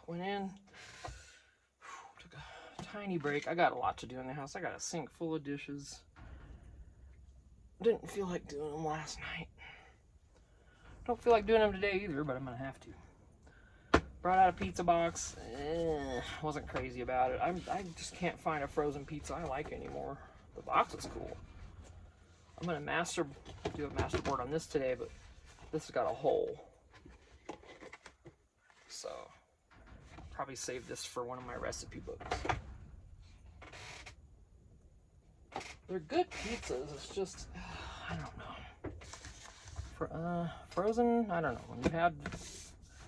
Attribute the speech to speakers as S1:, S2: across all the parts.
S1: Went in, took a tiny break. I got a lot to do in the house. I got a sink full of dishes. Didn't feel like doing them last night. Don't feel like doing them today either, but I'm gonna have to. Brought out a pizza box. Wasn't crazy about it. I just can't find a frozen pizza I like anymore. The box is cool. I'm gonna do a masterboard on this today, but this has got a hole. So I'll probably save this for one of my recipe books. They're good pizzas. It's just I don't know. Frozen, I don't know. When you had,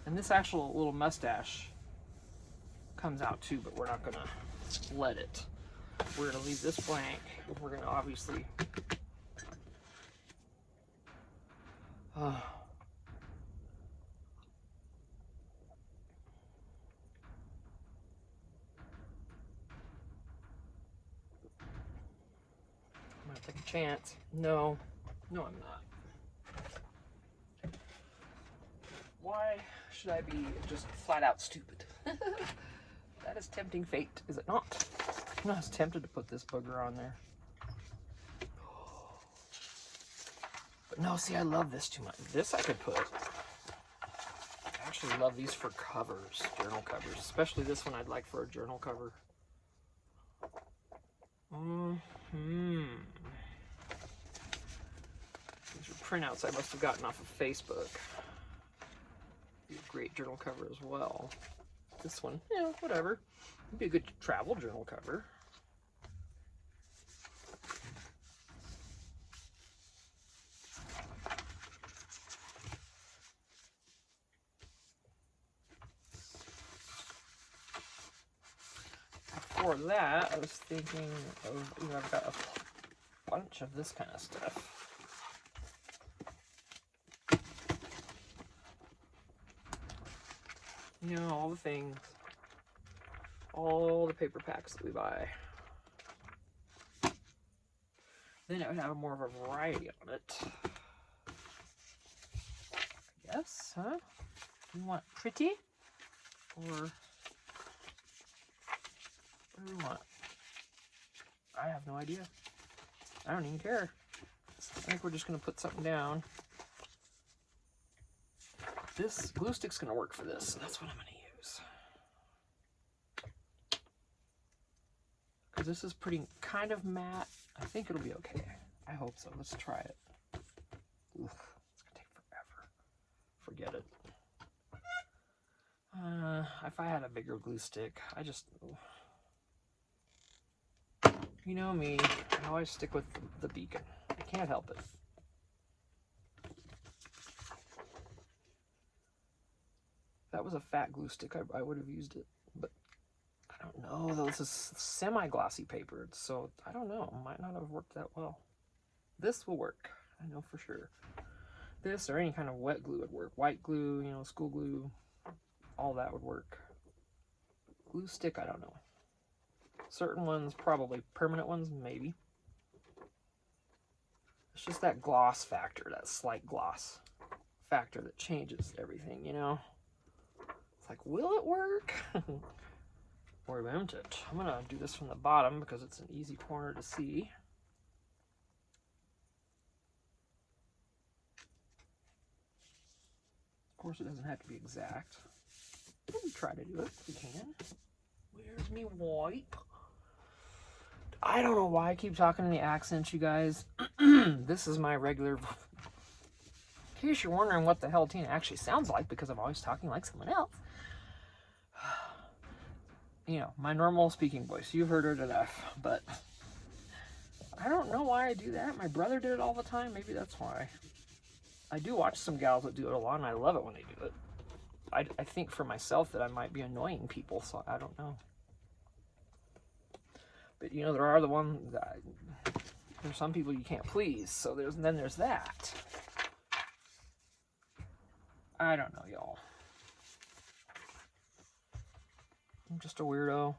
S1: and this actual little mustache comes out too, but we're not gonna let it. We're gonna leave this blank. We're gonna obviously I'm gonna take a chance. No, I'm not. Why should I be just flat out stupid? That is tempting fate, is it not? I was tempted to put this booger on there. But no, see, I love this too much. This I could put. I actually love these for covers, journal covers. Especially this one I'd like for a journal cover. These are printouts I must have gotten off of Facebook. Be a great journal cover as well. This one, yeah, whatever. It'd be a good travel journal cover. Before that, I was thinking of, I've got a bunch of this kind of stuff. You know, all the things, all the paper packs that we buy. Then it would have more of a variety on it. I guess, huh? Do you want pretty? Or what do you want? I have no idea. I don't even care. I think we're just going to put something down. This glue stick's going to work for this, so that's what I'm going to use. Because this is pretty kind of matte. I think it'll be okay. I hope so. Let's try it. Ugh, it's going to take forever. Forget it. If I had a bigger glue stick, you know me, I always stick with the beacon. I can't help it. If that was a fat glue stick, I would have used it, but I don't know, though. This is semi-glossy paper, so I don't know. It might not have worked that well. This will work, I know for sure. This or any kind of wet glue would work. White glue, you know, school glue, all that would work. Glue stick, I don't know. Certain ones, probably. Permanent ones, maybe. It's just that gloss factor, that slight gloss factor that changes everything, you know? It's like, will it work? Or won't it? I'm gonna do this from the bottom because it's an easy corner to see. Of course, it doesn't have to be exact. We'll try to do it if we can. Where's me wipe? I don't know why I keep talking in the accents, you guys. This is my regular... In case you're wondering what the hell Tina actually sounds like, because I'm always talking like someone else. You know, my normal speaking voice. You've heard it enough, but I don't know why I do that. My brother did it all the time. Maybe that's why. I do watch some gals that do it a lot, and I love it when they do it. I think for myself that I might be annoying people, so I don't know. But, you know, there are the ones that... There's some people you can't please, so then there's that. I don't know, y'all. I'm just a weirdo.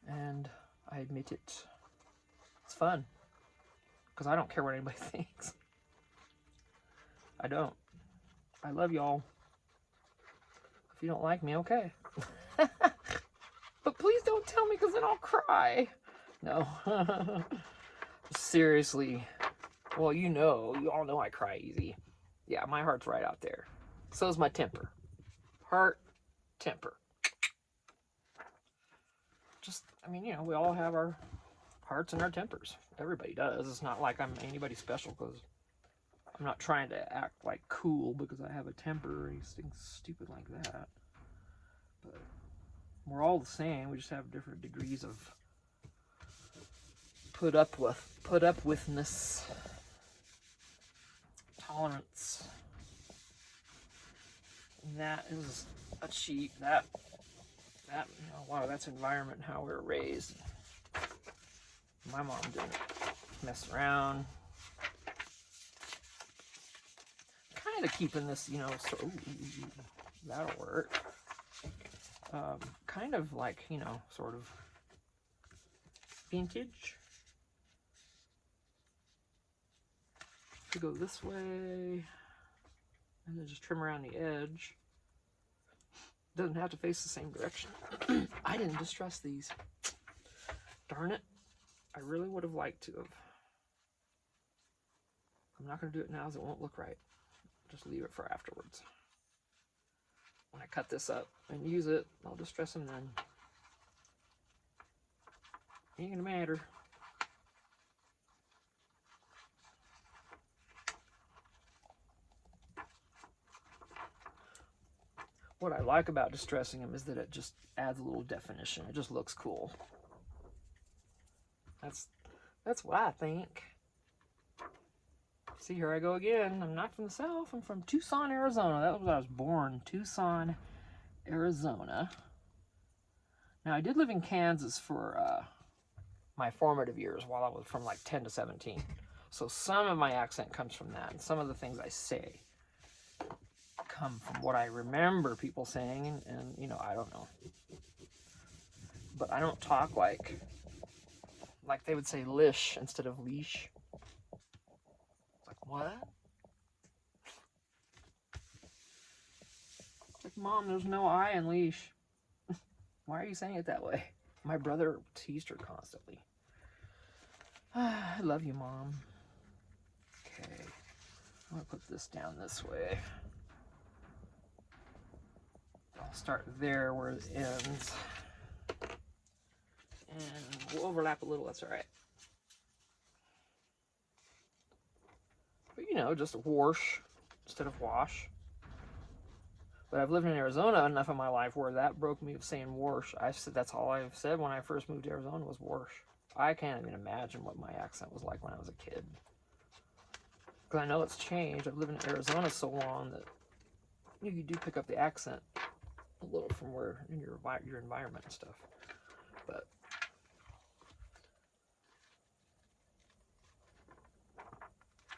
S1: And I admit it. It's fun. Because I don't care what anybody thinks. I don't. I love y'all. If you don't like me, okay. But please don't tell me, because then I'll cry. No. Seriously. Well, you all know I cry easy. Yeah, my heart's right out there. So is my temper. Heart, temper. Just, I mean, we all have our hearts and our tempers. Everybody does. It's not like I'm anybody special, because I'm not trying to act like cool because I have a temper or anything stupid like that. But we're all the same. We just have different degrees of put up withness, tolerance. And that is a cheat. That wow, that's environment and how we were raised. My mom didn't mess around. Kind of keeping this, so that'll work. Kind of like, sort of vintage. To go this way, and then just trim around the edge. Doesn't have to face the same direction. I didn't distress these. Darn it. I really would have liked to have. I'm not going to do it now, as it won't look right. Just leave it for afterwards. When I cut this up and use it, I'll distress them then. Ain't gonna matter. What I like about distressing them is that it just adds a little definition. It just looks cool. That's what I think. See, here I go again. I'm not from the South. I'm from Tucson, Arizona. That was where I was born. Tucson, Arizona. Now, I did live in Kansas for my formative years while I was from like 10 to 17. So some of my accent comes from that. And some of the things I say come from what I remember people saying. And I don't know. But I don't talk like they would say lish instead of leash. Like, what? Like, Mom, there's no I in leash. Why are you saying it that way? My brother teased her constantly. I love you, Mom. Okay. I'm going to put this down this way. I'll start there where it ends. And we'll overlap a little, that's all right. But just wash instead of wash. But I've lived in Arizona enough of my life where that broke me of saying wash. I said that's all I've said when I first moved to Arizona was wash. I can't even imagine what my accent was like when I was a kid. Because I know it's changed. I've lived in Arizona so long that you do pick up the accent a little from where in your environment and stuff. But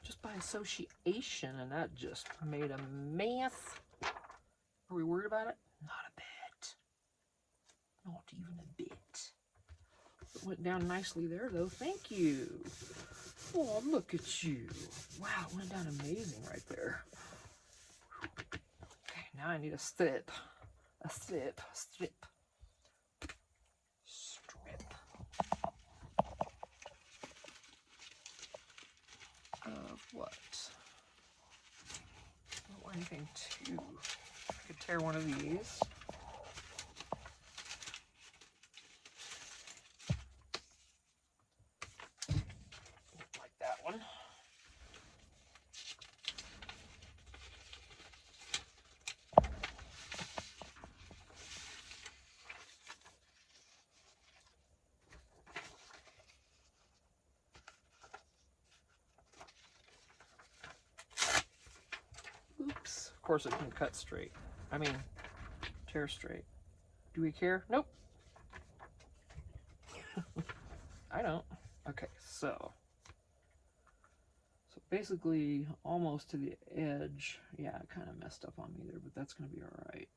S1: just by association, and that just made a mess. Are we worried about it? Not a bit. Not even a bit. It went down nicely there, though. Thank you. Oh, look at you. Wow, it went down amazing right there. Okay, now I need a strip. A strip. Strip. Strip. Of what? I don't want anything too... I could tear one of these. Like that one. Oops. Of course it can cut straight. I mean, tear straight. Do we care? Nope. I don't. Okay, so basically almost to the edge. Yeah, it kind of messed up on me there, but that's going to be all right.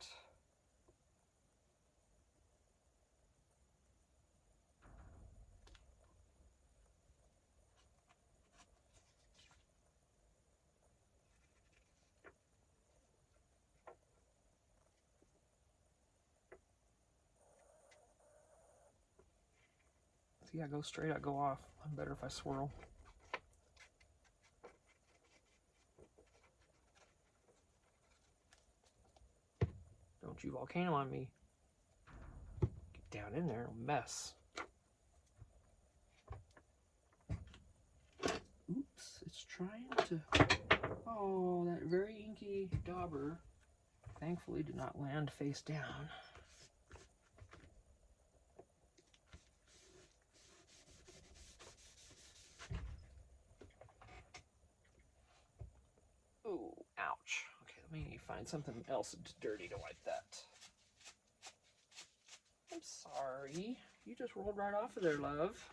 S1: See, I go straight, I go off. I'm better if I swirl. Don't you volcano on me. Get down in there, mess. Oops, it's trying to... Oh, that very inky dauber thankfully did not land face down. Ooh, ouch. Okay, let me find something else dirty to wipe that. I'm sorry. You just rolled right off of there, love.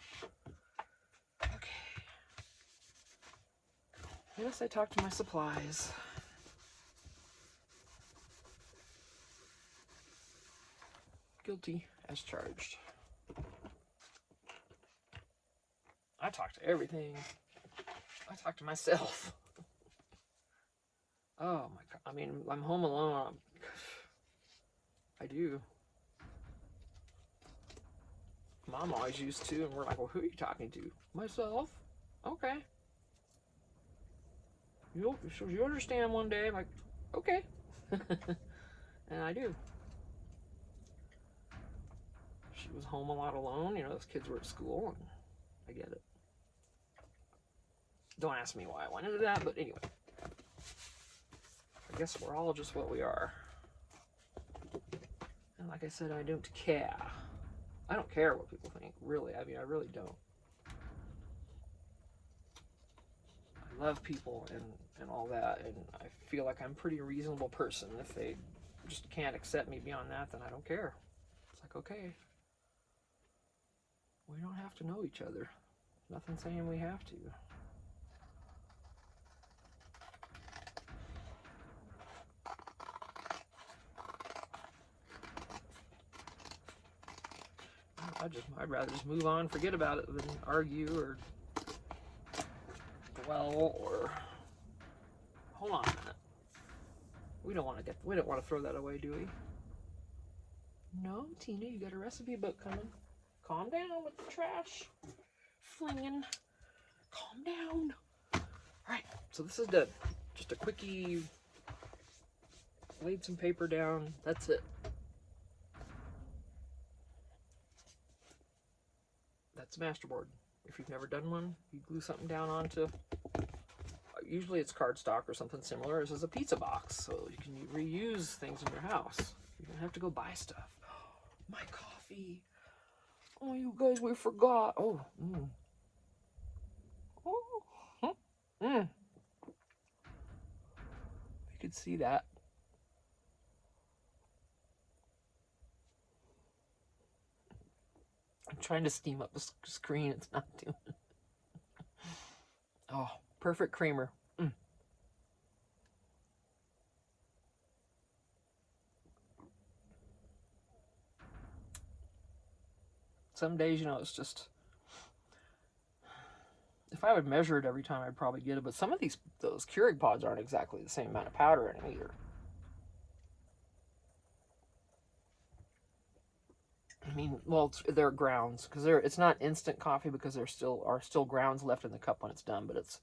S1: Okay. Yes, I talked to my supplies. Guilty as charged. I talk to everything. I talk to myself. Oh my God. I mean, I'm home alone. I do. Mom always used to, and we're like, well, who are you talking to? Myself. Okay. You understand one day? I'm like, okay. And I do. She was home a lot alone. You know, those kids were at school, and I get it. Don't ask me why I went into that, but anyway. I guess we're all just what we are. And like I said, I don't care. I don't care what people think, really. I mean, I really don't. I love people and all that, and I feel like I'm a pretty reasonable person. If they just can't accept me beyond that, then I don't care. It's like, okay, we don't have to know each other. Nothing saying we have to. I'd rather just move on, forget about it, than argue or dwell or... Hold on a minute. We don't want to throw that away, do we? No, Tina, you got a recipe book coming. Calm down with the trash flinging. Calm down. All right, so this is done. Just a quickie. Laid some paper down. That's it. That's a masterboard. If you've never done one, you glue something down onto, usually it's cardstock or something similar. This is a pizza box, so you can reuse things in your house. You don't have to go buy stuff. My coffee. Oh, you guys, we forgot. Oh, Oh, You could see that. I'm trying to steam up the screen. It's not doing it. Oh, perfect creamer. Some days, you know, it's just... If I would measure it every time, I'd probably get it. But some of those Keurig pods aren't exactly the same amount of powder in them either. I mean, well, they're grounds, because it's not instant coffee, because there are still grounds left in the cup when it's done, but it's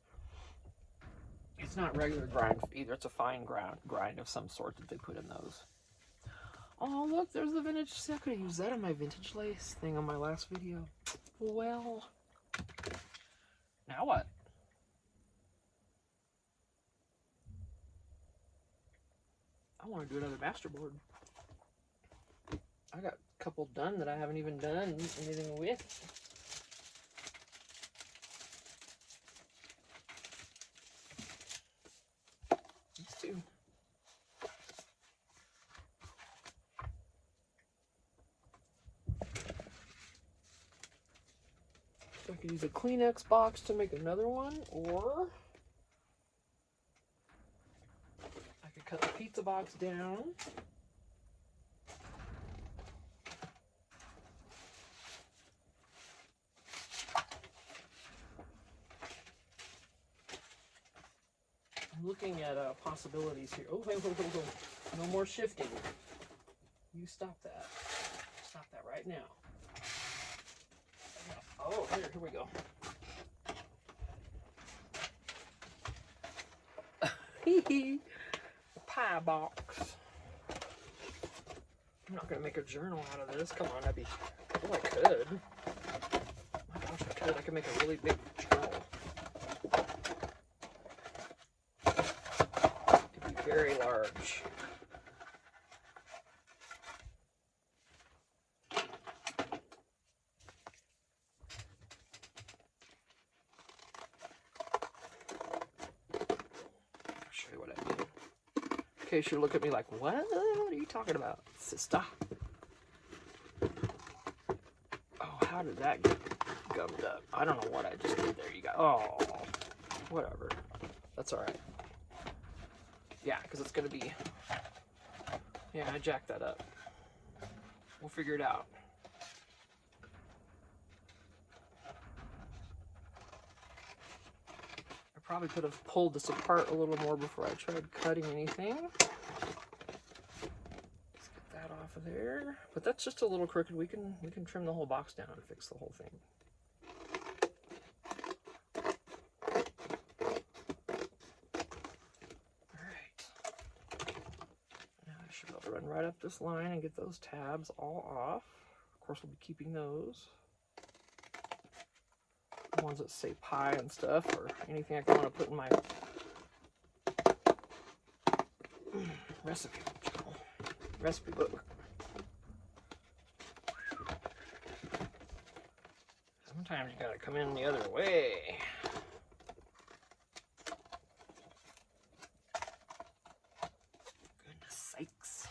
S1: not regular grind either. It's a fine grind of some sort that they put in those. Oh, look, there's the vintage. See, I could have used that on my vintage lace thing on my last video. Well, now what? I want to do another masterboard. I got a couple done that I haven't even done anything with. These two. So I could use a Kleenex box to make another one, or I could cut the pizza box down. I'm looking at possibilities here. Oh, wait. No more shifting. You stop that. Stop that right now. Oh, here we go. Pie box. I'm not gonna make a journal out of this. Come on, that'd be. Oh, I could. My gosh, I could. I could make a really big journal. It'd be very large. I'll show you what I mean. In case you look at me like, what are you talking about, sister? Oh, how did that get gummed up? I don't know what I just did there. You got, oh, whatever. That's all right. Yeah, because it's going to be, yeah, I jacked that up. We'll figure it out. I probably could have pulled this apart a little more before I tried cutting anything. Let's get that off of there. But that's just a little crooked. We can trim the whole box down and fix the whole thing. Run right up this line and get those tabs all off. Of course, we'll be keeping those. The ones that say pie and stuff, or anything I can want to put in my recipe book. Sometimes you gotta come in the other way. Goodness sakes.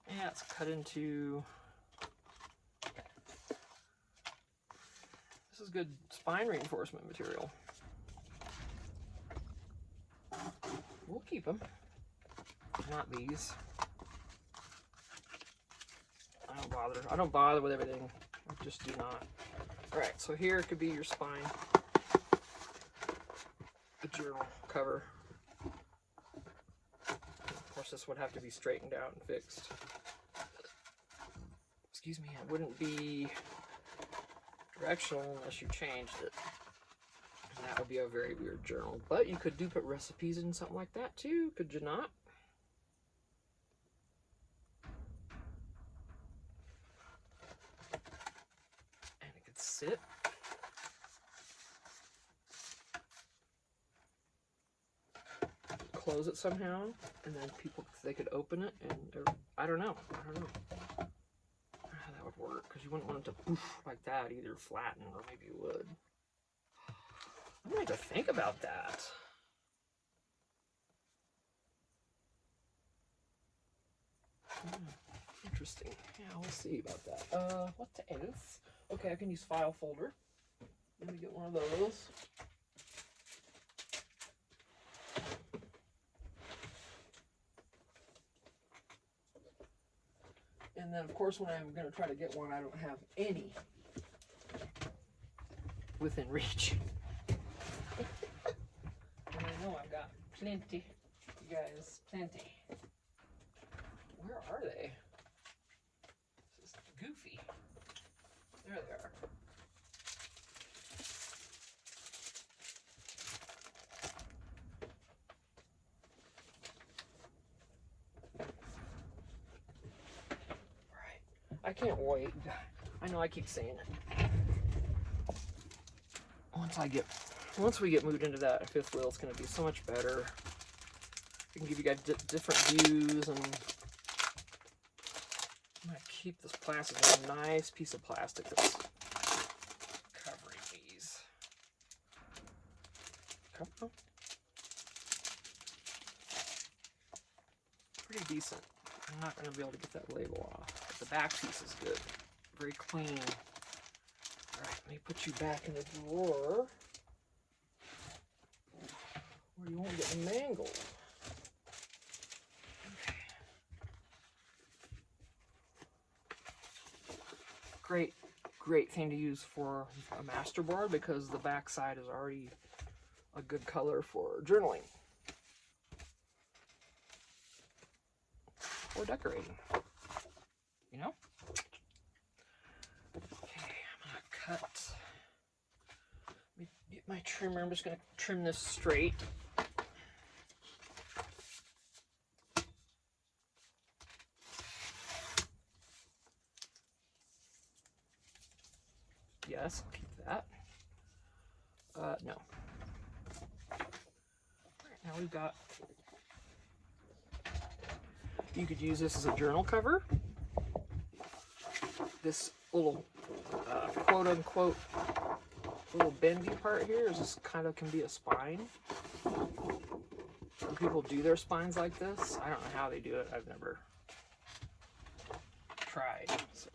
S1: Yeah, it's cut into. This is good spine reinforcement material. We'll keep them. Not these. I don't bother with everything. I just do not. Alright, so here could be your spine. The journal cover. Of course, this would have to be straightened out and fixed. Excuse me, it wouldn't be directional unless you changed it. And that would be a very weird journal. But you could put recipes in something like that too, could you not? And it could sit. Close it somehow, and then they could open it, and I don't know how that would work, because you wouldn't want it to poof like that, either flatten, or maybe you would. I'm going to have to think about that. Interesting. Yeah, we'll see about that. What else? Okay, I can use file folder. Let me get one of those. And then, of course, when I'm going to try to get one, I don't have any within reach. And I know I've got plenty, you guys, plenty. Where are they? This is goofy. There they are. I can't wait. I know I keep saying it. Once we get moved into that fifth wheel, it's going to be so much better. We can give you guys different views, and I'm going to keep this plastic, a nice piece of plastic that's covering these. Come on. Pretty decent. I'm not going to be able to get that label off. But the back piece is good. Very clean. Alright, let me put you back in the drawer where you won't get mangled. Okay. Great thing to use for a master board, because the back side is already a good color for journaling. Or decorating, you know? Okay, I'm gonna cut trimmer. I'm just going to trim this straight. Yes, I'll keep that. No. Now we've got, you could use this as a journal cover. This little quote unquote little bendy part here is just kind of can be a spine. Some people do their spines like this. I don't know how they do it. I've never tried. So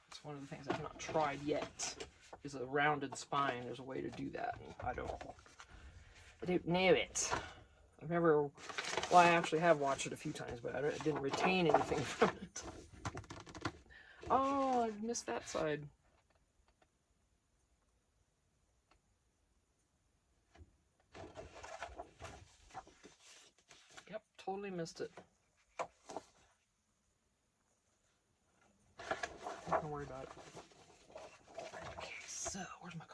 S1: it's one of the things I've not tried yet is a rounded spine. There's a way to do that. And I don't know it. I've never, well, I actually have watched it a few times, but I didn't retain anything from it. Oh, I missed that side. Yep, totally missed it. Don't worry about it. Okay, so where's my coffee?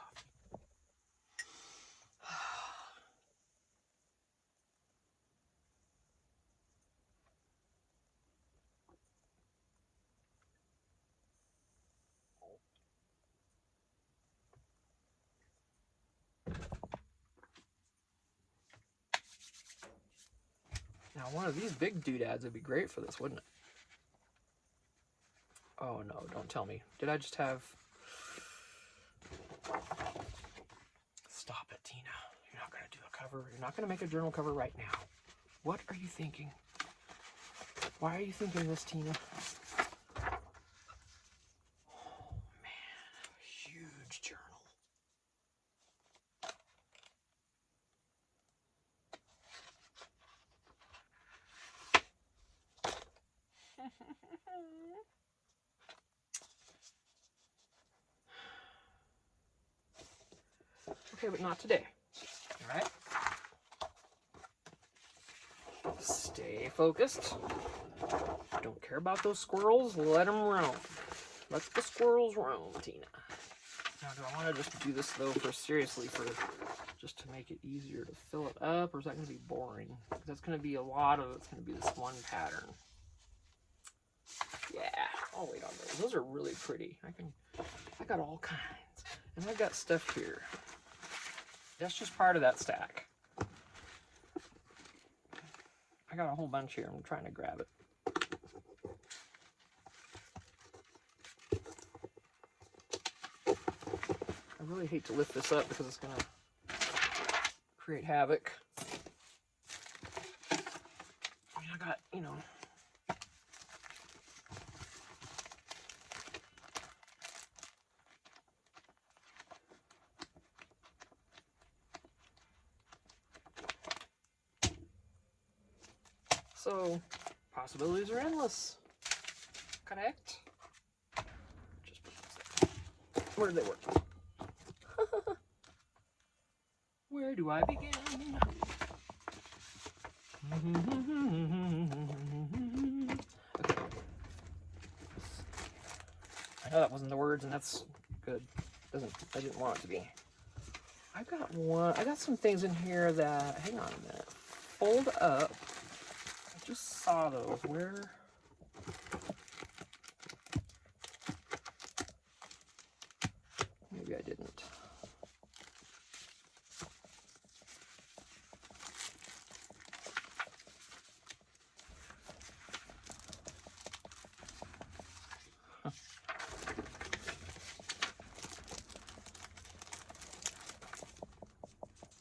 S1: Now, one of these big doodads would be great for this, wouldn't it? Oh no, don't tell me. Did I just have... Stop it, Tina. You're not going to do a cover. You're not going to make a journal cover right now. What are you thinking? Why are you thinking this, Tina? Oh man, a huge journal. Okay, but not today. All right? Stay focused. Don't care about those squirrels. Let them roam. Let the squirrels roam, Tina. Now, do I want to just do this, though, seriously, just to make it easier to fill it up, or is that going to be boring? Because that's going to be a lot of it's going to be this one pattern. Yeah, I'll wait on those. Those are really pretty. I got all kinds. And I've got stuff here. That's just part of that stack. I got a whole bunch here. I'm trying to grab it. I really hate to lift this up because it's going to create havoc. I mean, I got, you know... So, possibilities are endless. Correct? Just put those there. Where do they work? Where do I begin? Okay. I know that wasn't the words, and that's good. I didn't want it to be. I got some things in here that, hang on a minute, fold up. I just saw those. Where? Maybe I didn't.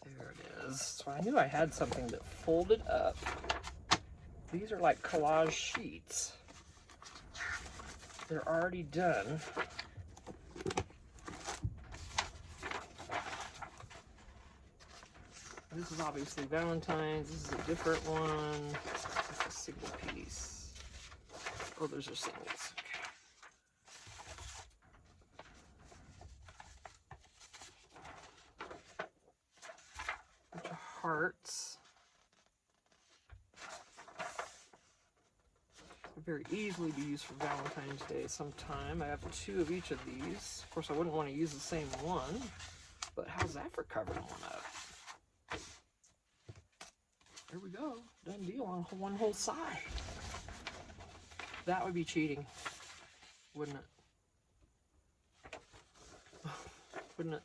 S1: There it is. So I knew I had something that folded up. These are like collage sheets. They're already done. This is obviously Valentine's. This is a different one. It's a single piece. Oh, those are singles. Okay. Bunch of hearts. Very easily be used for Valentine's Day sometime. I have 2 of each of these. Of course, I wouldn't want to use the same one, but how's that for covering one up? There we go. Done deal on one whole side. That would be cheating, wouldn't it? Wouldn't it?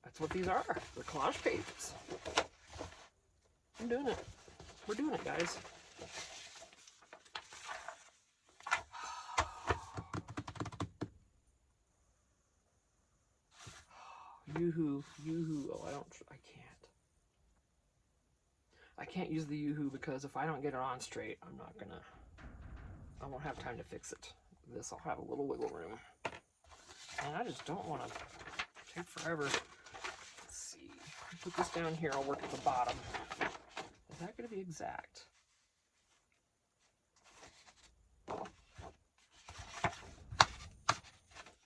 S1: That's what these are. They're collage pages. I'm doing it. We're doing it, guys. Yoo-hoo, yoo-hoo. Oh, I can't use the yoo-hoo because if I don't get it on straight, I won't have time to fix it. This will have a little wiggle room. And I just don't want to take forever. Let's see. Put this down here, I'll work at the bottom. Is that going to be exact?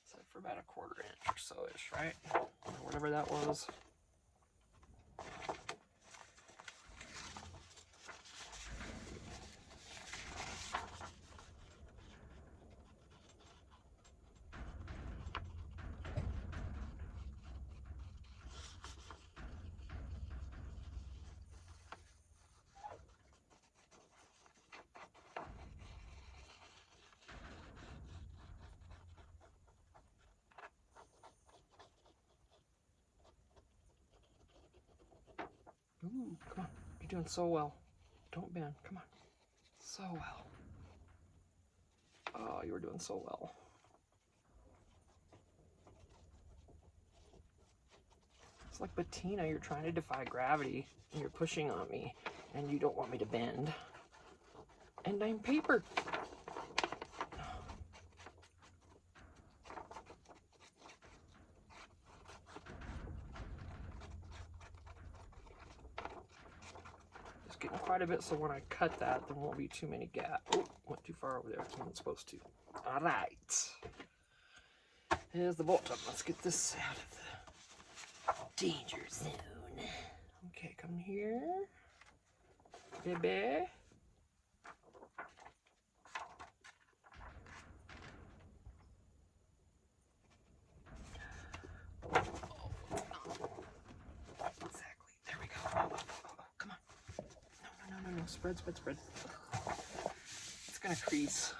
S1: Set for about a 1/4 inch or so-ish, right? Or whatever that was. Ooh, come on. You're doing so well. Don't bend. Come on. So well. Oh, you were doing so well. It's like Bettina, you're trying to defy gravity, and you're pushing on me, and you don't want me to bend. And I'm paper. Just getting quite a bit, so when I cut that, there won't be too many gaps. Oh, went too far over there. I wasn't supposed to. All right. Here's the bottom. Let's get this out of the danger zone. Okay, come here. Baby. Exactly. There we go. Oh, come on. No. Spread. It's gonna crease.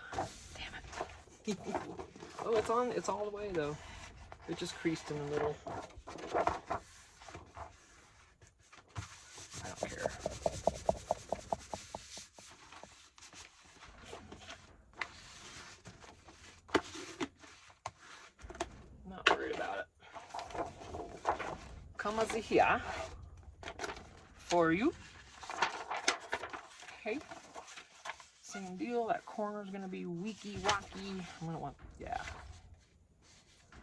S1: Damn it. Oh, it's on. It's all the way though. It just creased in the middle. I don't care. Not worried about it. Come over here for you. Okay. Same deal. That corner's gonna be weaky-wacky. I'm gonna want, yeah.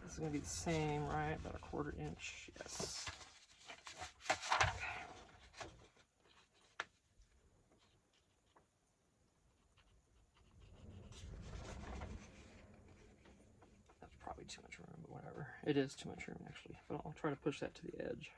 S1: This is gonna be the same, right? About a 1/4 inch. Yes. Okay. That's probably too much room, but whatever. It is too much room actually, but I'll try to push that to the edge.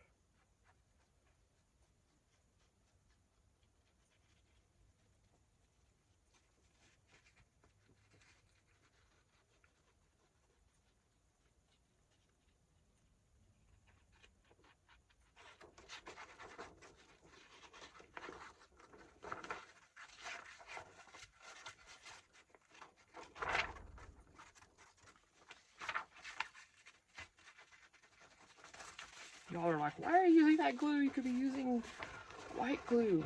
S1: Y'all are like, why are you using that glue? You could be using white glue.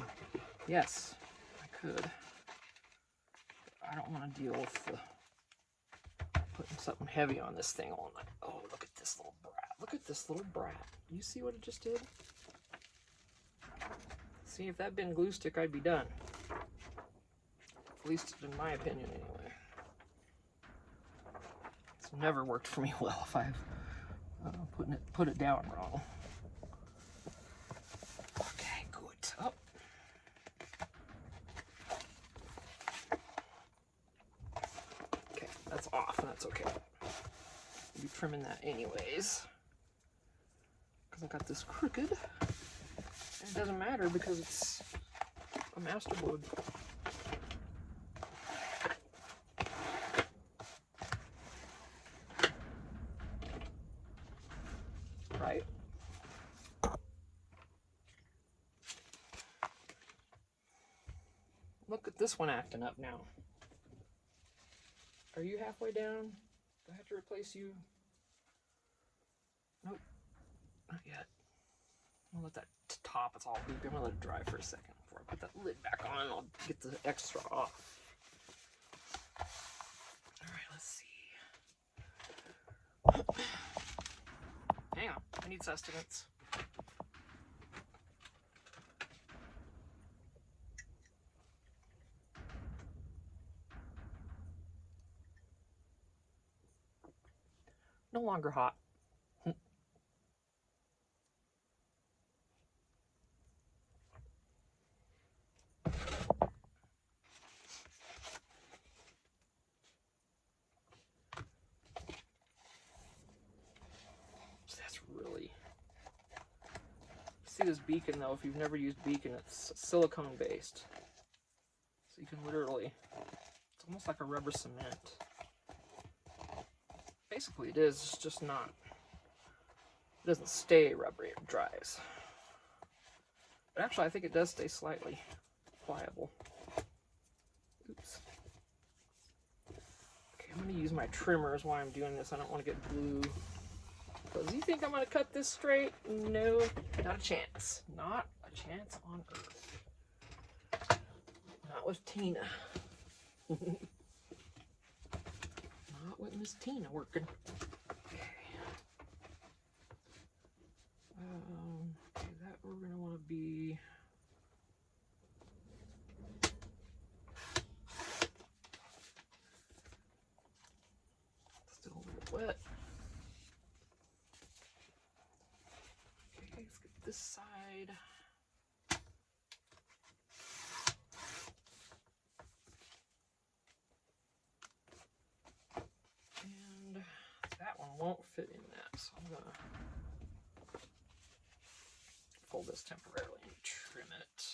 S1: Yes, I could. I don't want to deal with the putting something heavy on this thing all night. Oh, look at this little brat. Look at this little brat. You see what it just did? See, if that had been glue stick, I'd be done. At least in my opinion, anyway. It's never worked for me well if I've put it down wrong. Okay, good. Oh. Okay, that's off. That's okay. I'll be trimming that anyways, because I got this crooked. And it doesn't matter because it's a masterboard. Right? Look at this one acting up now. Are you halfway down? Do I have to replace you? Nope, not yet. I'll let that top, it's all goopy. I'm gonna let it dry for a second before I put that lid back on and I'll get the extra off. Alright, let's see. Hang on, I need sustenance. No longer hot. That's really... See this beacon though, if you've never used beacon, it's silicone based. So you can literally, it's almost like a rubber cement. Basically it is, it's just not, it doesn't stay rubbery, it dries. But actually I think it does stay slightly pliable. Oops. Okay, I'm going to use my trimmers while I'm doing this. I don't want to get glue. Because you think I'm going to cut this straight? No, not a chance. Not a chance on earth. Not with Tina. Not with Miss Tina working. Okay. Okay, that we're going to want to be... Still a little wet. Okay, let's get this side. And that one won't fit in that, so I'm gonna fold this temporarily and trim it.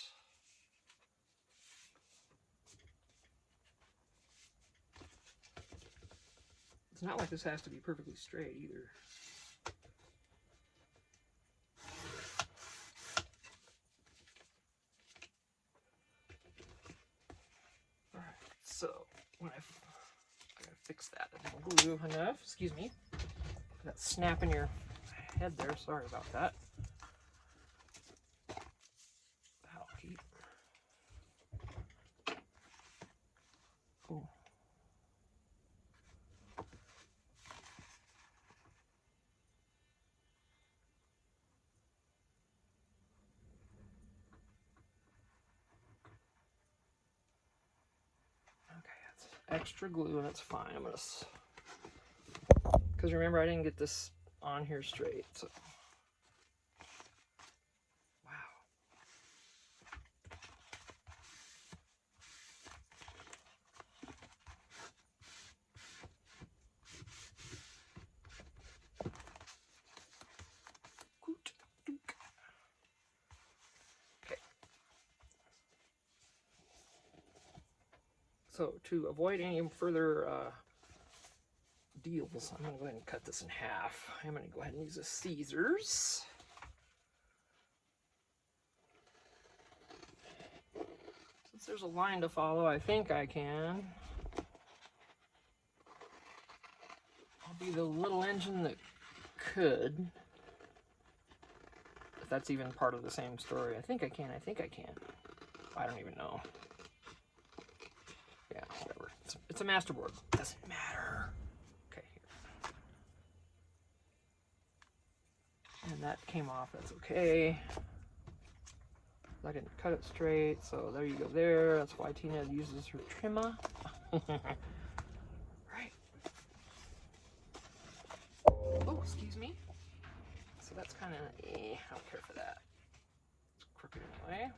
S1: It's not like this has to be perfectly straight either. Alright, so when I gotta fix that, I didn't glue enough, excuse me. That snap in your head there, sorry about that. That'll keep. Cool. Extra glue and it's fine. I'm gonna, because remember I didn't get this on here straight. So. Wow. Okay. So to avoid any further deals, I'm going to go ahead and cut this in half. I'm going to go ahead and use the scissors. Since there's a line to follow, I think I can. I'll be the little engine that could. If that's even part of the same story. I think I can, I think I can. I don't even know. Yeah, whatever. It's a masterboard. Doesn't matter. Okay, here. And that came off, that's okay. I didn't cut it straight, so there you go there. That's why Tina uses her trimmer. Right. Oh, excuse me. So that's kind of, I don't care for that. It's crooked anyway.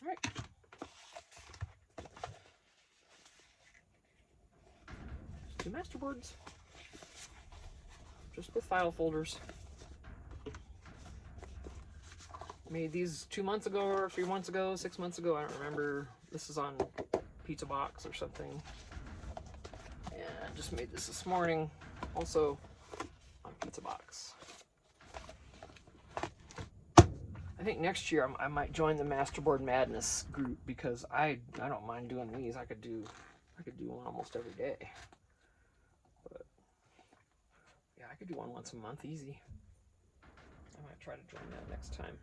S1: All right. Two masterboards. Just with file folders. Made these 2 months ago or 3 months ago, 6 months ago, I don't remember. This is on Pizza Box or something. And I just made this morning, also on Pizza Box. I think next year I might join the Masterboard Madness group, because I don't mind doing these. I could do one almost every day. But yeah, I could do one once a month easy. I might try to join that next time.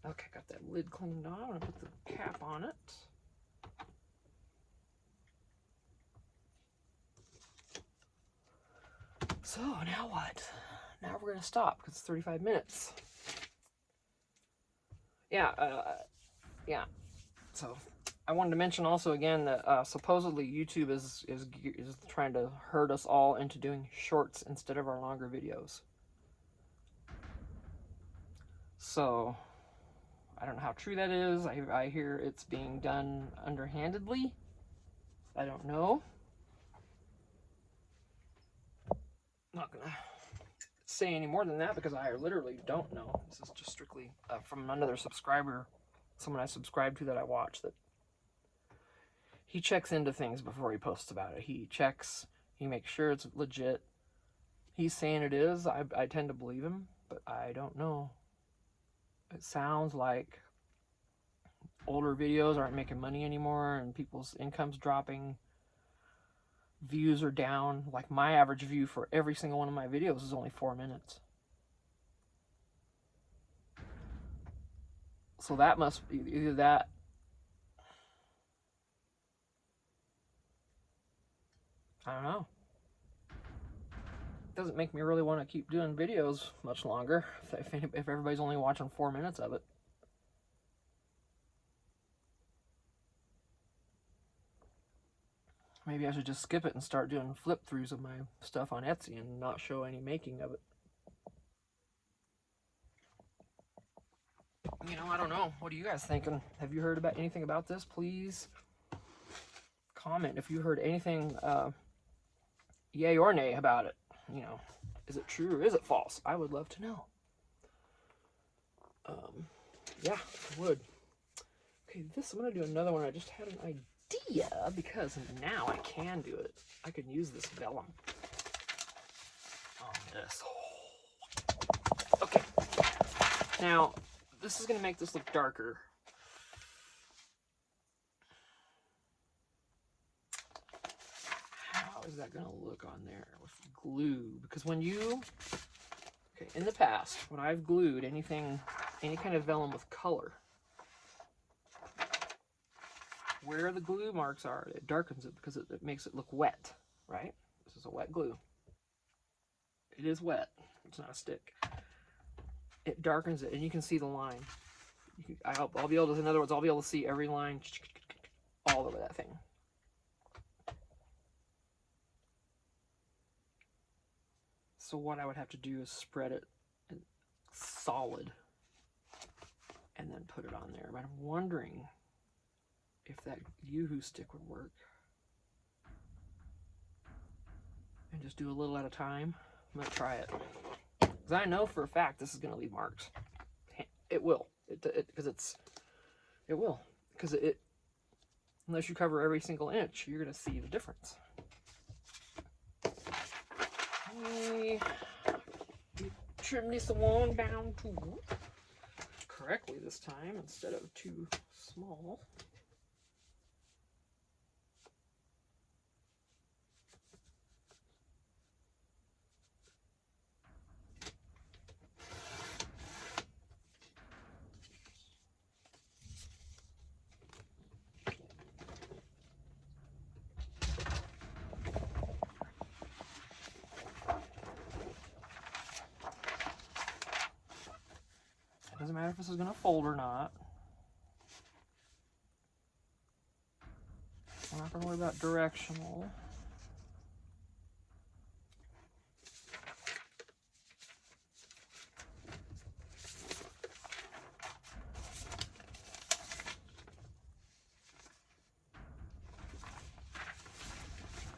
S1: Okay, got that lid cleaned off. I'm gonna put the cap on it. So now what? Now we're gonna stop because it's 35 minutes. Yeah, yeah. So I wanted to mention also again that supposedly YouTube is trying to herd us all into doing shorts instead of our longer videos. So I don't know how true that is. I hear it's being done underhandedly. I don't know. I'm not gonna say any more than that because I literally don't know. This is just strictly from another subscriber, someone I subscribe to that I watch, that he checks into things before he posts about it. He checks, he makes sure it's legit. He's saying it is. I tend to believe him, but I don't know. It sounds like older videos aren't making money anymore and people's income's dropping. Views are down. Like my average view for every single one of my videos is only 4 minutes. So that must be either that. I don't know. It doesn't make me really want to keep doing videos much longer if everybody's only watching 4 minutes of it. Maybe I should just skip it and start doing flip throughs of my stuff on Etsy and not show any making of it. You know, I don't know. What are you guys thinking? Have you heard about anything about this? Please comment if you heard anything, yay or nay about it. You know, is it true or is it false? I would love to know. Yeah, I would. Okay, I'm gonna do another one. I just had an idea because now I can do it. I could use this vellum on this. Okay, now this is gonna make this look darker. How is that gonna look on there with glue? Because when you, okay, in the past, when I've glued anything, any kind of vellum with color, where the glue marks are, it darkens it because it makes it look wet, right? This is a wet glue. It is wet. It's not a stick. It darkens it, and you can see the line. I'll be able to, in other words, I'll be able to see every line all over that thing. So what I would have to do is spread it solid and then put it on there. But I'm wondering if that Yoo-hoo stick would work. And just do a little at a time. I'm gonna try it. Because I know for a fact this is gonna leave marks. It will. It will. Because unless you cover every single inch, you're gonna see the difference. Trim this one down to correctly this time instead of too small. Doesn't matter if this is gonna fold or not. I'm not gonna worry about directional.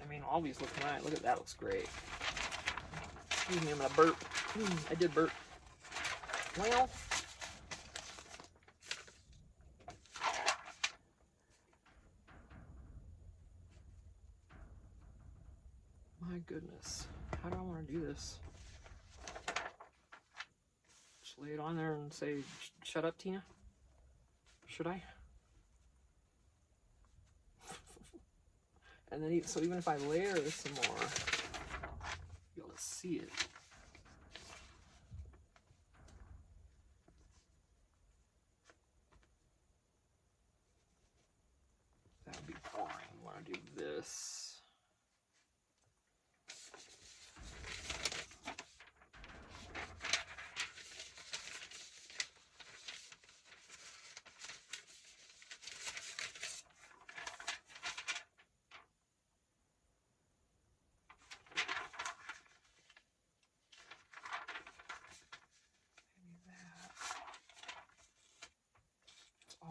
S1: I mean, all these look nice. Look at that, looks great. Excuse me, I'm gonna burp. I did burp. Well, goodness. How do I want to do this? Just lay it on there and say, shut up, Tina? Should I? And then, so even if I layer this some more, you'll be able to see it. That would be boring. I want to do this.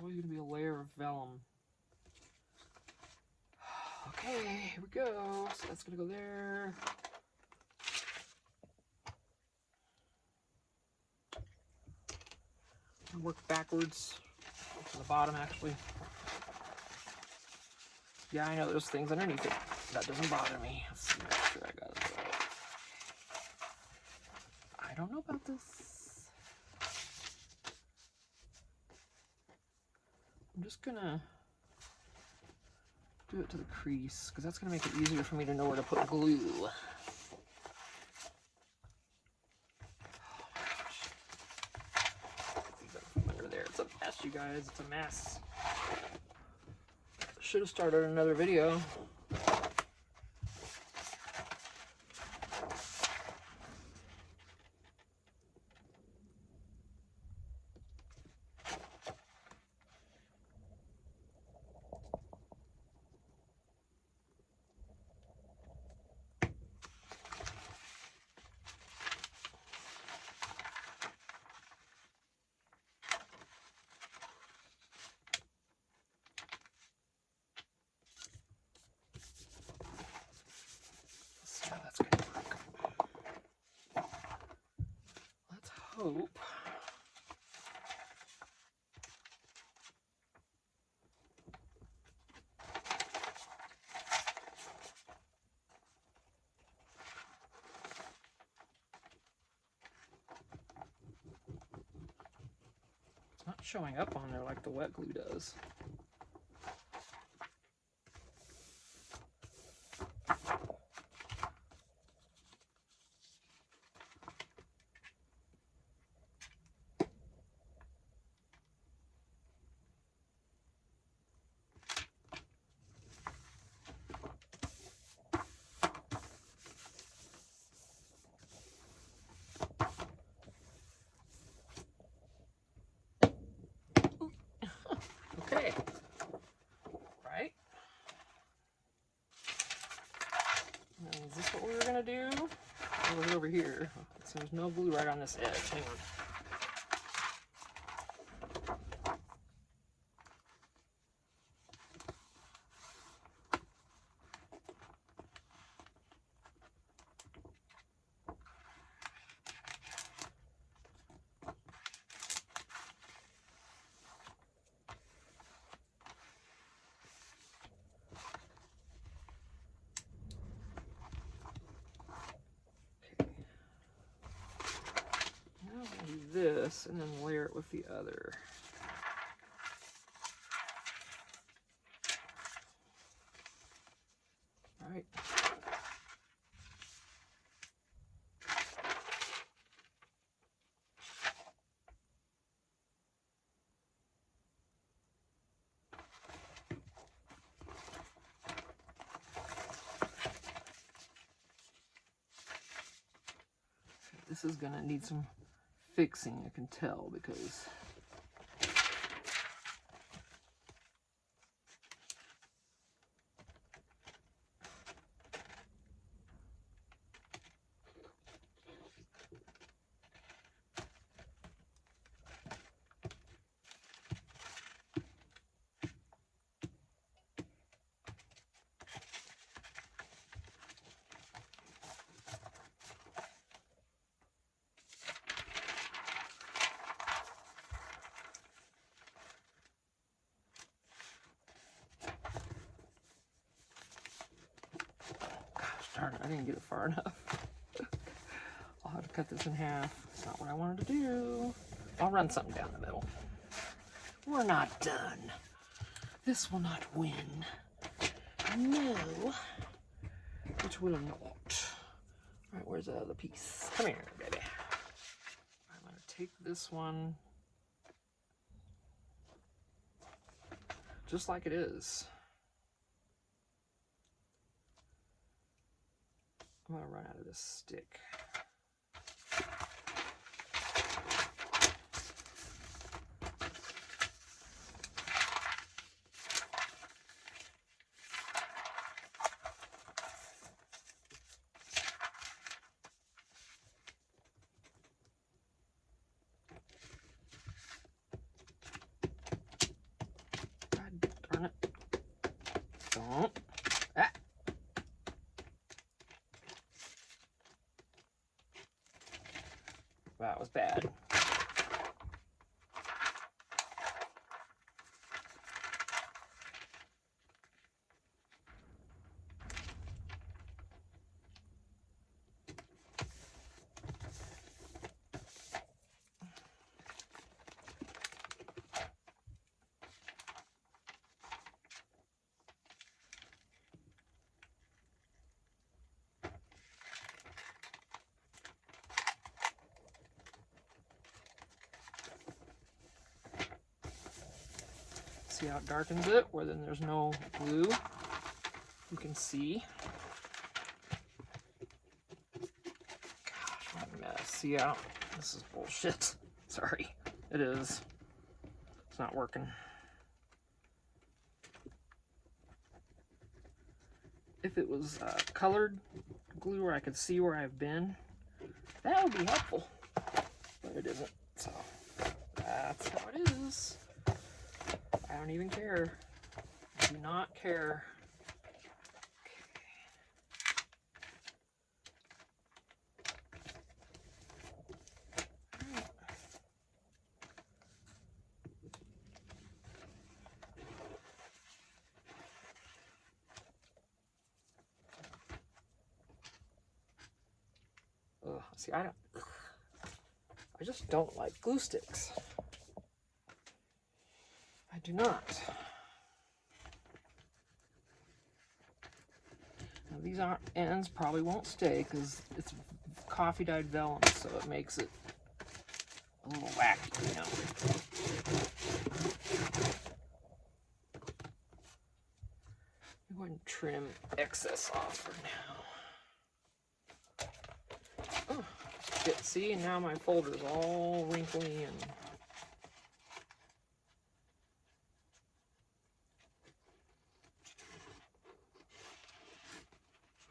S1: Always going to be a layer of vellum. Okay, here we go. So that's going to go there. I'll work backwards to the bottom, actually. Yeah, I know there's things underneath it. That doesn't bother me. Let's see, make sure I got it right. I don't know about this. I'm just gonna do it to the crease, because that's gonna make it easier for me to know where to put glue. Oh my gosh. Under there. It's a mess, you guys. It's a mess. Should have started another video. That's gonna work. Let's hope. It's not showing up on there like the wet glue does. Okay. Right? And is this what we were gonna do? Or was it over here? So there's no glue right on this edge. Hang on. Do this and then layer it with the other. All right. This is gonna need some fixing, I can tell, because Darn it, I didn't get it far enough. I'll have to cut this in half. It's not what I wanted to do. I'll run something down the middle. We're not done. This will not win. No. It will not. All right, where's the other piece? Come here, baby. I'm going to take this one just like it is. I'm going to run out of this stick. Darn it. Don't. Ah. That was bad. See how it darkens it, where then there's no glue. You can see. Gosh, what a mess. See how this is bullshit. Sorry, it is. It's not working. If it was colored glue where I could see where I've been, that would be helpful. But it isn't, so that's how it is. I don't even care. I do not care. Okay. Ugh, see, I just don't like glue sticks. I do not. Now these ends probably won't stay because it's coffee dyed vellum, so it makes it a little wacky, you know. I'm going to trim excess off for now. Oh, see, now my folder's all wrinkly and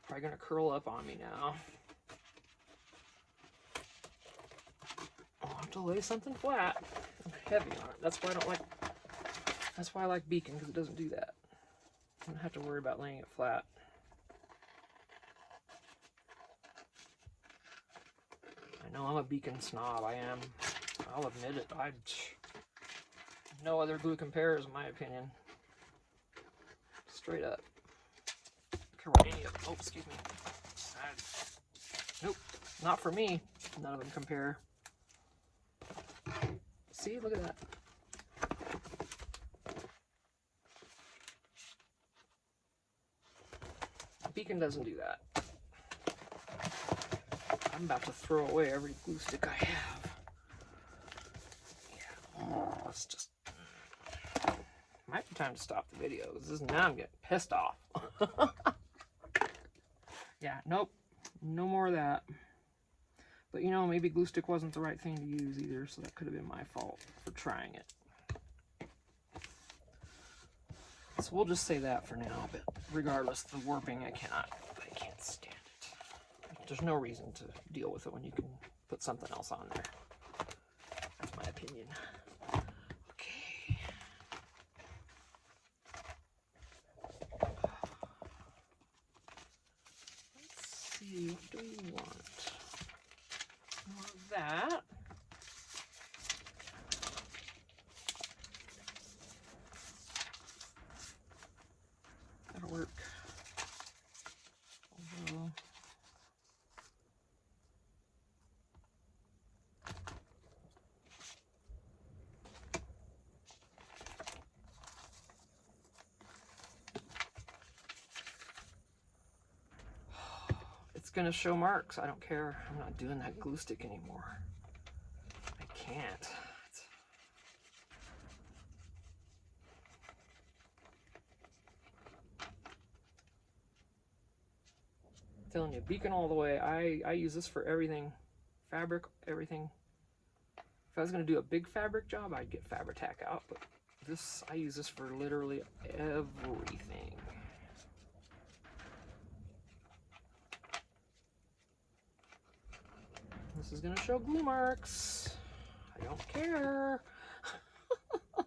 S1: probably gonna curl up on me now. I'll have to lay something flat and heavy on it. That's why I don't like. That's why I like Beacon, because it doesn't do that. I don't have to worry about laying it flat. I know I'm a Beacon snob. I am. I'll admit it. No other glue compares, in my opinion. Straight up. Care what any of them. Oh, excuse me. Nope, not for me. None of them compare. See, look at that. Beacon doesn't do that. I'm about to throw away every glue stick I have. Yeah, oh, it's just might be time to stop the video because now I'm getting pissed off. Yeah, nope, no more of that. But you know, maybe glue stick wasn't the right thing to use either, so that could have been my fault for trying it. So we'll just say that for now, but regardless of the warping, I can't stand it. There's no reason to deal with it when you can put something else on there. That's my opinion. Okay. Let's see, what do we want? More of that. That'll work. Although gonna show marks. I don't care. I'm not doing that glue stick anymore. I can't. I'm telling you, beacon all the way. I use this for everything. Fabric, everything. If I was gonna do a big fabric job, I'd get Fabri-Tac out, but this, I use this for literally everything. This is gonna show glue marks. I don't care. I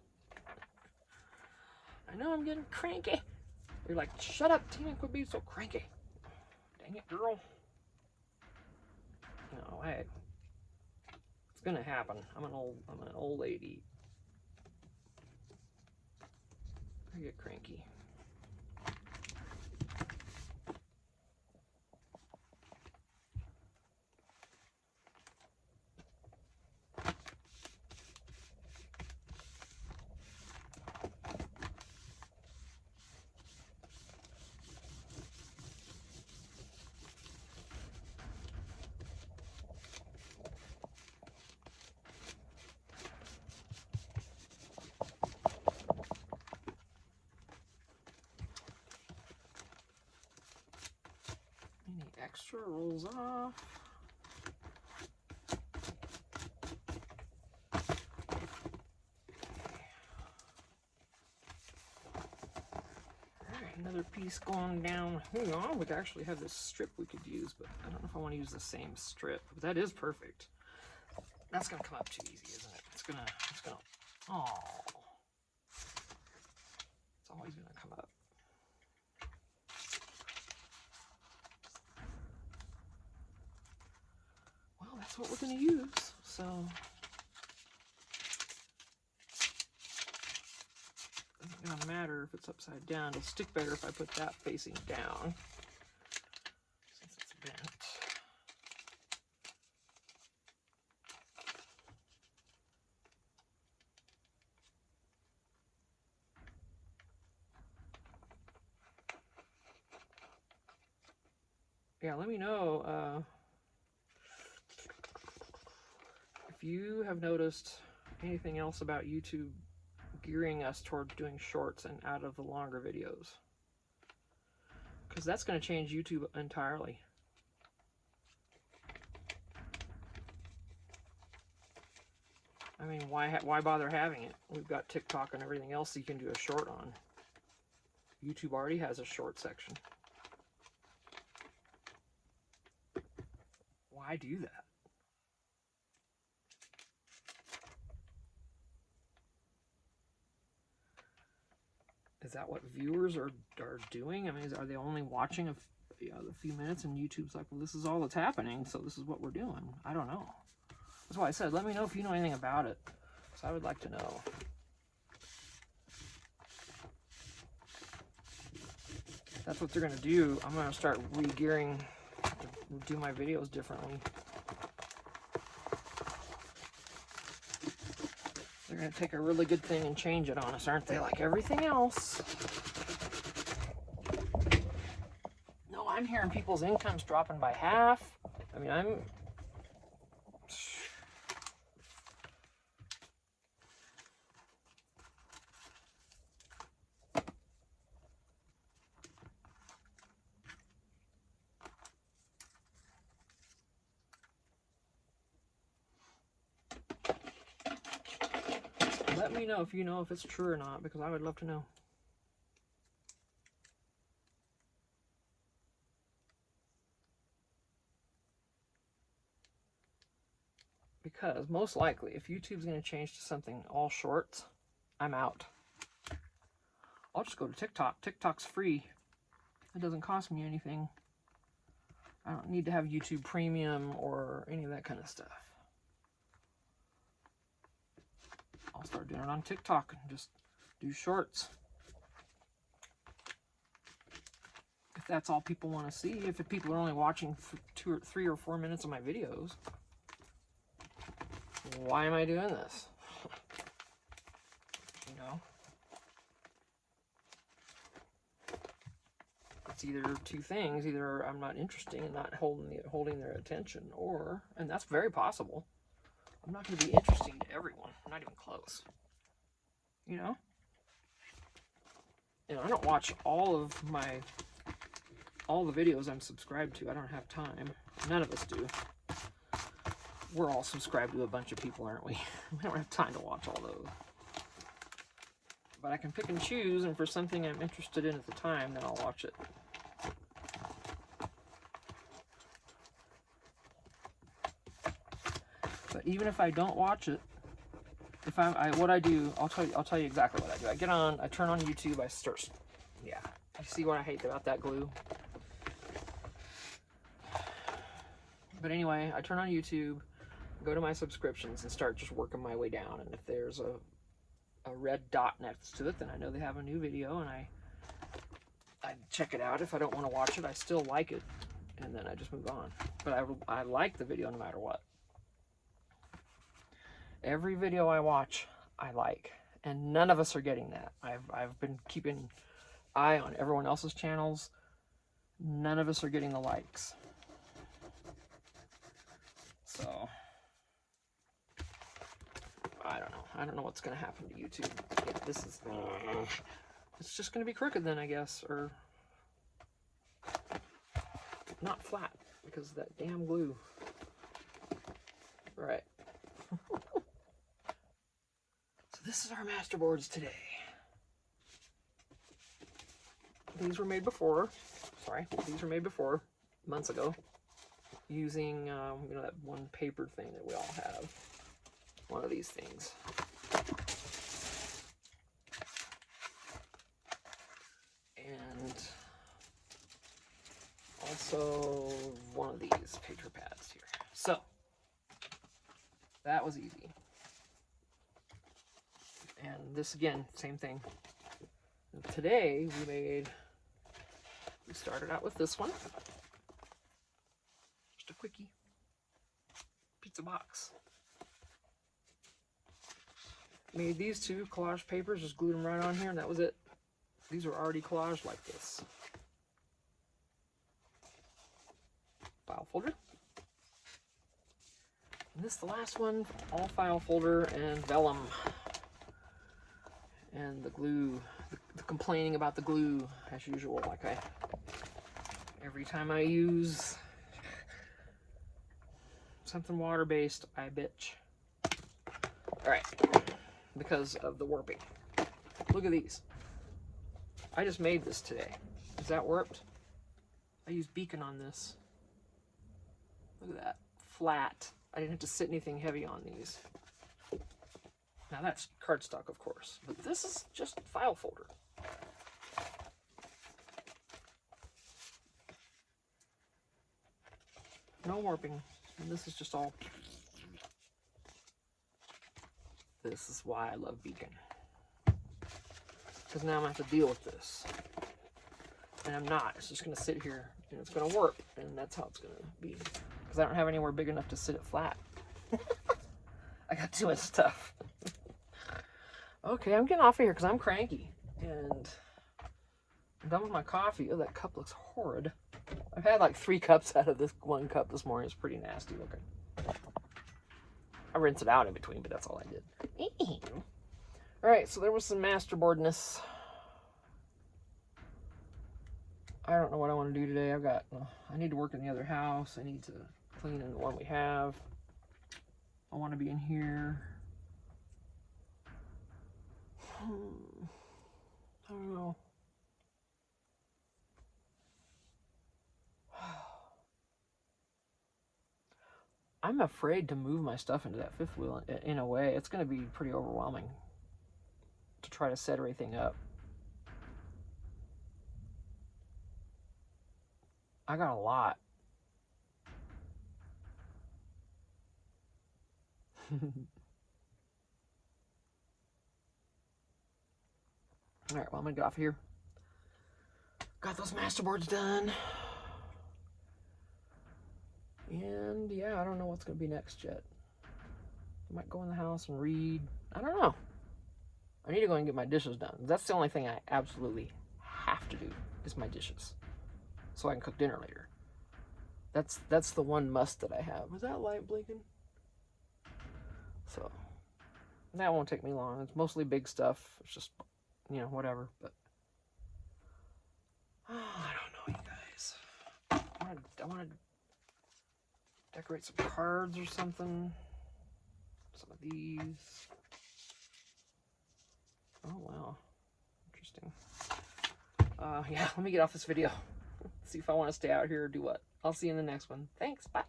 S1: know I'm getting cranky. You're like, shut up, Tina, quit being so cranky. Dang it, girl. No, it's gonna happen. I'm an old lady. I get cranky. Any extra rolls off. Another piece going down. Hang on, we actually have this strip we could use, but I don't know if I want to use the same strip. But that is perfect. That's gonna come up too easy, isn't it? It's gonna, oh. It's always gonna come up. Well, that's what we're gonna use, so. Doesn't gonna matter if it's upside down. It'll stick better if I put that facing down, since it's bent. Yeah, let me know if you have noticed anything else about YouTube gearing us toward doing shorts and out of the longer videos, because that's going to change YouTube entirely. I mean, why bother having it? We've got TikTok and everything else you can do a short on. YouTube already has a short section. Why do that? Is that what viewers are doing? I mean, are they only watching a few minutes and YouTube's like, well, this is all that's happening, so this is what we're doing? I don't know. That's why I said, let me know if you know anything about it, because I would like to know. That's what they're going to do. I'm going to start re-gearing to do my videos differently. They're going to take a really good thing and change it on us, aren't they? Like everything else. No, I'm hearing people's incomes dropping by half. I mean, let me know if you know if it's true or not, because I would love to know. Because most likely, if YouTube's going to change to something all shorts, I'm out. I'll just go to TikTok. TikTok's free. It doesn't cost me anything. I don't need to have YouTube Premium or any of that kind of stuff. I'll start doing it on TikTok and just do shorts. If that's all people want to see, if people are only watching 2 or 3 or 4 minutes of my videos, why am I doing this? You know? either two things. Either I'm not interesting and not holding their attention, or, and that's very possible, I'm not going to be interesting to everyone. I'm not even close. You know? And I don't watch all the videos I'm subscribed to. I don't have time. None of us do. We're all subscribed to a bunch of people, aren't we? We don't have time to watch all those. But I can pick and choose, and for something I'm interested in at the time, then I'll watch it. But even if I don't watch it, if what I do, I'll tell you exactly what I do. I turn on YouTube, I start, yeah. You see what I hate about that glue? But anyway, I turn on YouTube, go to my subscriptions, and start just working my way down. And if there's a red dot next to it, then I know they have a new video, and I check it out. If I don't want to watch it, I still like it, and then I just move on. But I like the video no matter what. Every video I watch, I like, and none of us are getting that. I've been keeping an eye on everyone else's channels. None of us are getting the likes. So I don't know. I don't know what's going to happen to YouTube. Yeah, this is... it's just going to be crooked then, I guess. Or... not flat, because of that damn glue. Right. So this is our master boards today. These were made before. Sorry. These were made before, months ago. Using, you know, that one paper thing that we all have. One of these things. And also one of these paper pads here. So, that was easy. And this again, same thing. And today we started out with this one. Just a quickie. Pizza box. Made these two collage papers, just glued them right on here, and that was it. These are already collaged like this. File folder. And this is the last one, all file folder and vellum. And the glue, the complaining about the glue, as usual, like every time I use something water-based, I bitch. Alright, because of the warping. Look at these. I just made this today. Is that warped? I used beacon on this. Look at that. Flat. I didn't have to sit anything heavy on these. Now that's cardstock, of course, but this is just file folder. No warping, and this is just all... This is why I love beacon. Because now I'm going to have to deal with this. And I'm not. It's just going to sit here, and it's going to warp, and that's how it's going to be. Because I don't have anywhere big enough to sit it flat. I got too much stuff. Okay, I'm getting off of here because I'm cranky. And I'm done with my coffee. Oh, that cup looks horrid. I've had like 3 cups out of this one cup this morning. It's pretty nasty looking. I rinsed it out in between, but that's all I did. Alright, so there was some masterboardness. I don't know what I want to do today. I need to work in the other house. I need to clean in the one we have. I want to be in here. I don't know. I'm afraid to move my stuff into that fifth wheel in a way. It's going to be pretty overwhelming to try to set everything up. I got a lot. Alright, well, I'm going to get off here. Got those masterboards done. And yeah, I don't know what's going to be next yet. I might go in the house and read. I don't know. I need to go and get my dishes done. That's the only thing I absolutely have to do is my dishes. so I can cook dinner later. That's the one must that I have. Was that light blinking? So that won't take me long. It's mostly big stuff. It's just, you know, whatever. But oh, I don't know, you guys. I want to decorate some cards or something. Some of these. Oh wow, interesting. Yeah, let me get off this video. See if I want to stay out here or do what. I'll see you in the next one. Thanks. Bye.